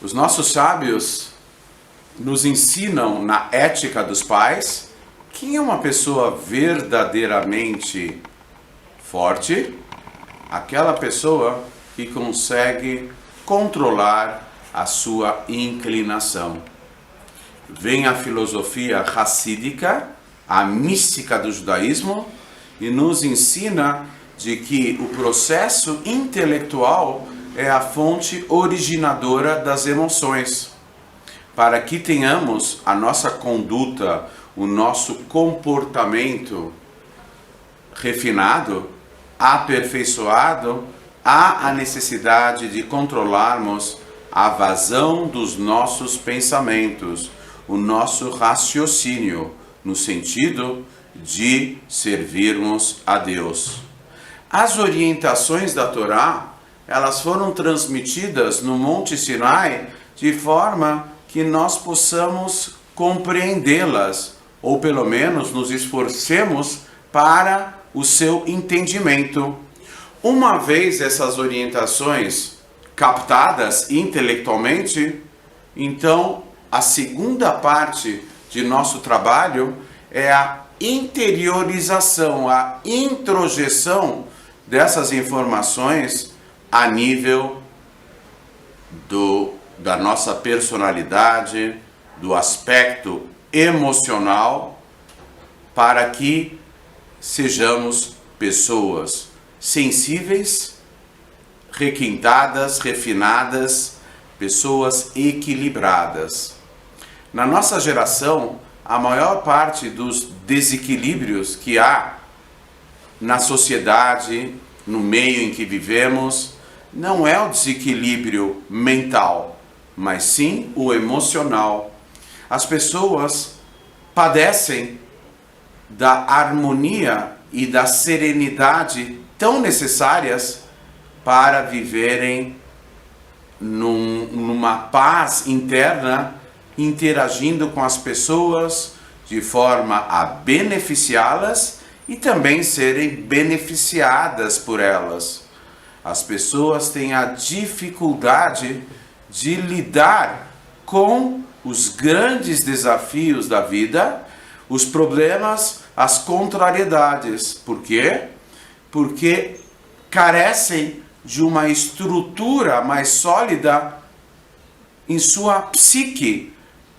Os nossos sábios nos ensinam na ética dos pais quem é uma pessoa verdadeiramente forte, aquela pessoa que consegue controlar a sua inclinação. Vem a filosofia racídica, a mística do judaísmo, e nos ensina de que o processo intelectual é a fonte originadora das emoções. Para que tenhamos a nossa conduta, o nosso comportamento refinado, aperfeiçoado, há a necessidade de controlarmos a vazão dos nossos pensamentos, o nosso raciocínio, no sentido de servirmos a Deus. As orientações da Torá, elas foram transmitidas no Monte Sinai de forma que nós possamos compreendê-las, ou pelo menos nos esforcemos para o seu entendimento. Uma vez essas orientações captadas intelectualmente, então a segunda parte de nosso trabalho é a interiorização, a introjeção dessas informações a nível da nossa personalidade, do aspecto emocional, para que sejamos pessoas sensíveis, requintadas, refinadas, pessoas equilibradas. Na nossa geração, a maior parte dos desequilíbrios que há na sociedade, no meio em que vivemos, não é o desequilíbrio mental, mas sim o emocional. As pessoas padecem da harmonia e da serenidade tão necessárias para viverem numa paz interna, interagindo com as pessoas de forma a beneficiá-las e também serem beneficiadas por elas. As pessoas têm a dificuldade de lidar com os grandes desafios da vida, os problemas, as contrariedades. Por quê? Porque carecem de uma estrutura mais sólida em sua psique,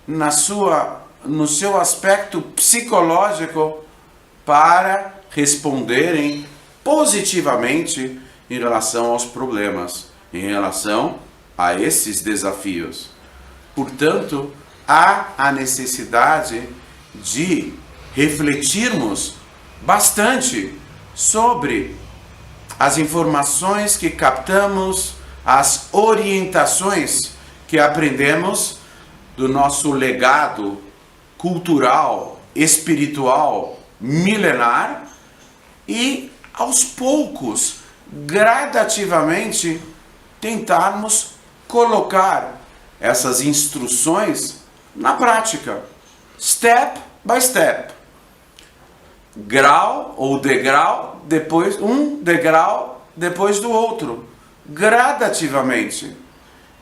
no seu aspecto psicológico, para responderem positivamente em relação aos problemas, em relação a esses desafios. Portanto, há a necessidade de refletirmos bastante sobre as informações que captamos, as orientações que aprendemos do nosso legado cultural, espiritual, milenar, e aos poucos, gradativamente, tentarmos colocar essas instruções na prática, step by step, grau ou degrau, um degrau depois do outro, gradativamente.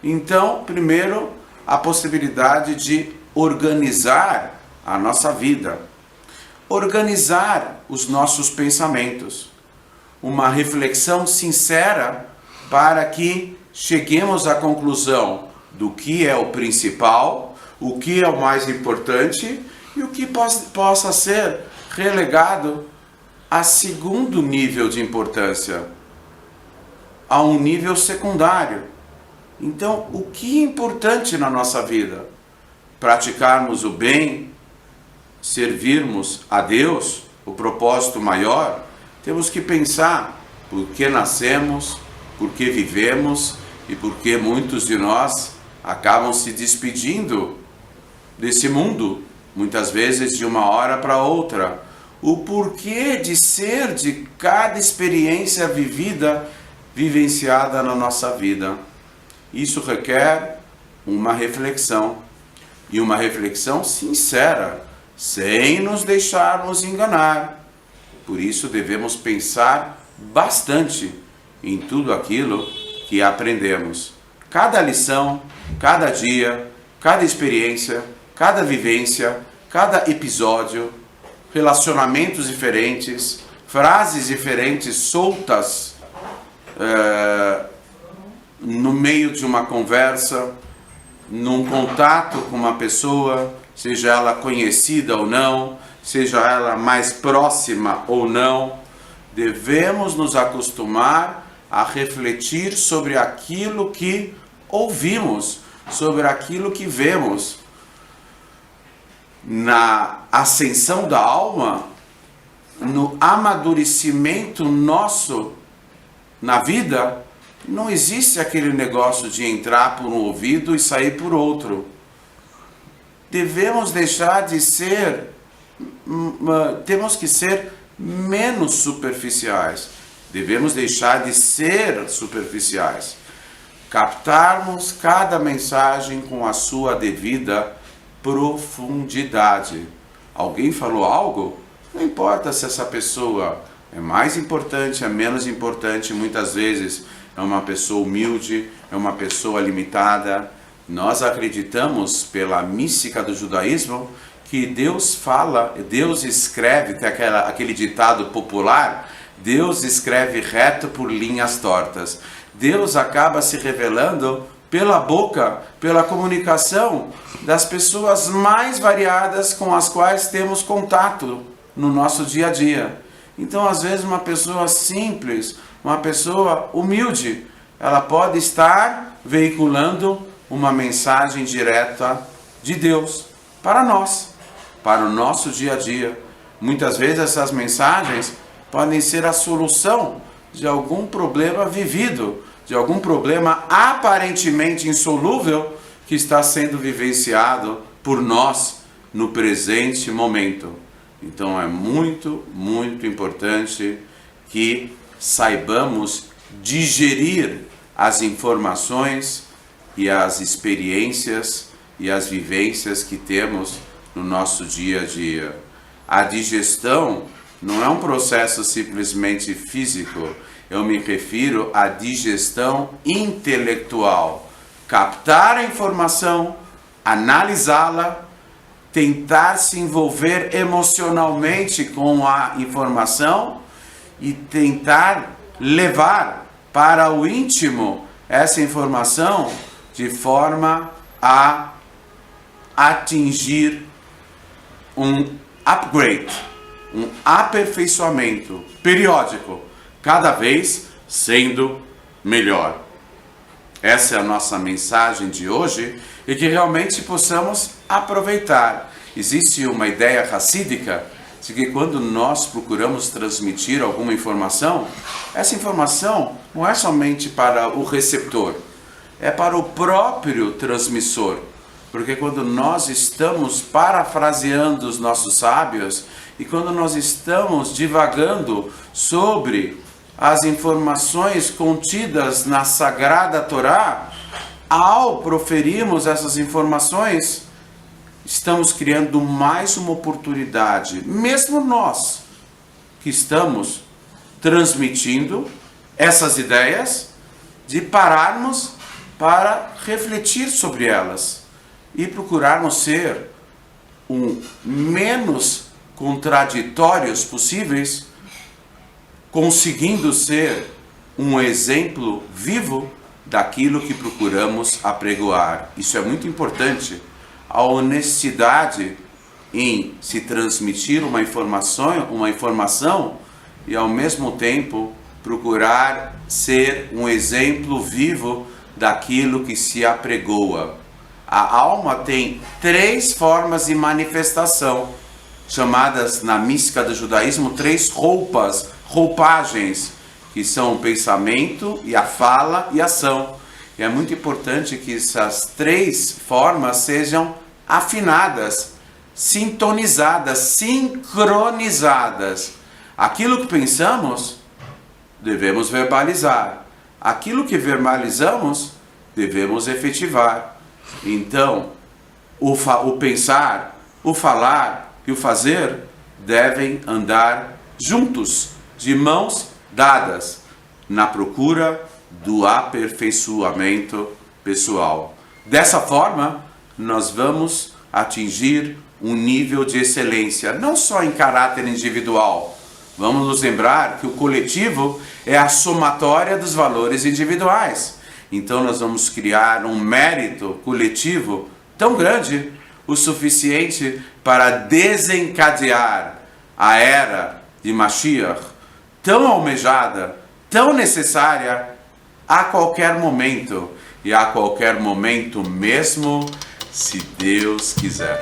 Então, primeiro, a possibilidade de organizar a nossa vida, organizar os nossos pensamentos, uma reflexão sincera para que cheguemos à conclusão do que é o principal, o que é o mais importante e o que possa ser relegado a segundo nível de importância, a um nível secundário. Então, o que é importante na nossa vida? Praticarmos o bem, servirmos a Deus, o propósito maior. Temos que pensar por que nascemos, por que vivemos e por que muitos de nós acabam se despedindo desse mundo, muitas vezes de uma hora para outra. O porquê de ser de cada experiência vivenciada na nossa vida. Isso requer uma reflexão, e uma reflexão sincera, sem nos deixarmos enganar. Por isso devemos pensar bastante em tudo aquilo que aprendemos. cada lição, cada dia, cada experiência, cada vivência, cada episódio, relacionamentos diferentes, frases diferentes soltas no meio de uma conversa, num contato com uma pessoa, seja ela conhecida ou não, seja ela mais próxima ou não, devemos nos acostumar a refletir sobre aquilo que ouvimos, sobre aquilo que vemos. Na ascensão da alma, no amadurecimento nosso na vida, não existe aquele negócio de entrar por um ouvido e sair por outro. Devemos deixar de ser, temos que ser menos superficiais. Devemos deixar de ser superficiais. Captarmos cada mensagem com a sua devida profundidade. Alguém falou algo? Não importa se essa pessoa é mais importante, é menos importante, muitas vezes é uma pessoa humilde, é uma pessoa limitada. Nós acreditamos, pela mística do judaísmo, que Deus fala, Deus escreve, tem aquele ditado popular, Deus escreve reto por linhas tortas. Deus acaba se revelando pela boca, pela comunicação das pessoas mais variadas com as quais temos contato no nosso dia a dia. Então, às vezes, uma pessoa simples, uma pessoa humilde, ela pode estar veiculando uma mensagem direta de Deus para nós, para o nosso dia a dia. Muitas vezes essas mensagens podem ser a solução de algum problema vivido, de algum problema aparentemente insolúvel que está sendo vivenciado por nós no presente momento. Então é muito, muito importante que saibamos digerir as informações e as experiências e as vivências que temos no nosso dia a dia. A digestão não é um processo simplesmente físico, eu me refiro à digestão intelectual. Captar a informação, analisá-la, tentar se envolver emocionalmente com a informação e tentar levar para o íntimo essa informação de forma a atingir um upgrade, um aperfeiçoamento periódico, cada vez sendo melhor. Essa é a nossa mensagem de hoje e que realmente possamos aproveitar. Existe uma ideia racídica de que quando nós procuramos transmitir alguma informação, essa informação não é somente para o receptor, é para o próprio transmissor. Porque quando nós estamos parafraseando os nossos sábios e quando nós estamos divagando sobre as informações contidas na Sagrada Torá, ao proferirmos essas informações, estamos criando mais uma oportunidade, mesmo nós que estamos transmitindo essas ideias, de pararmos para refletir sobre elas e procurarmos ser o menos contraditórios possíveis, conseguindo ser um exemplo vivo daquilo que procuramos apregoar. Isso é muito importante. A honestidade em se transmitir uma informação e ao mesmo tempo procurar ser um exemplo vivo daquilo que se apregoa. A alma tem 3 formas de manifestação, chamadas na mística do judaísmo 3 roupagens, que são o pensamento e a fala e a ação. E é muito importante que essas 3 formas sejam afinadas, sintonizadas, sincronizadas. Aquilo que pensamos, devemos verbalizar. Aquilo que verbalizamos, devemos efetivar. Então, o pensar, o falar e o fazer devem andar juntos, de mãos dadas, na procura do aperfeiçoamento pessoal. Dessa forma, nós vamos atingir um nível de excelência, não só em caráter individual. Vamos nos lembrar que o coletivo é a somatória dos valores individuais. Então nós vamos criar um mérito coletivo tão grande, o suficiente para desencadear a era de Mashiach, tão almejada, tão necessária, a qualquer momento, e a qualquer momento mesmo, se Deus quiser.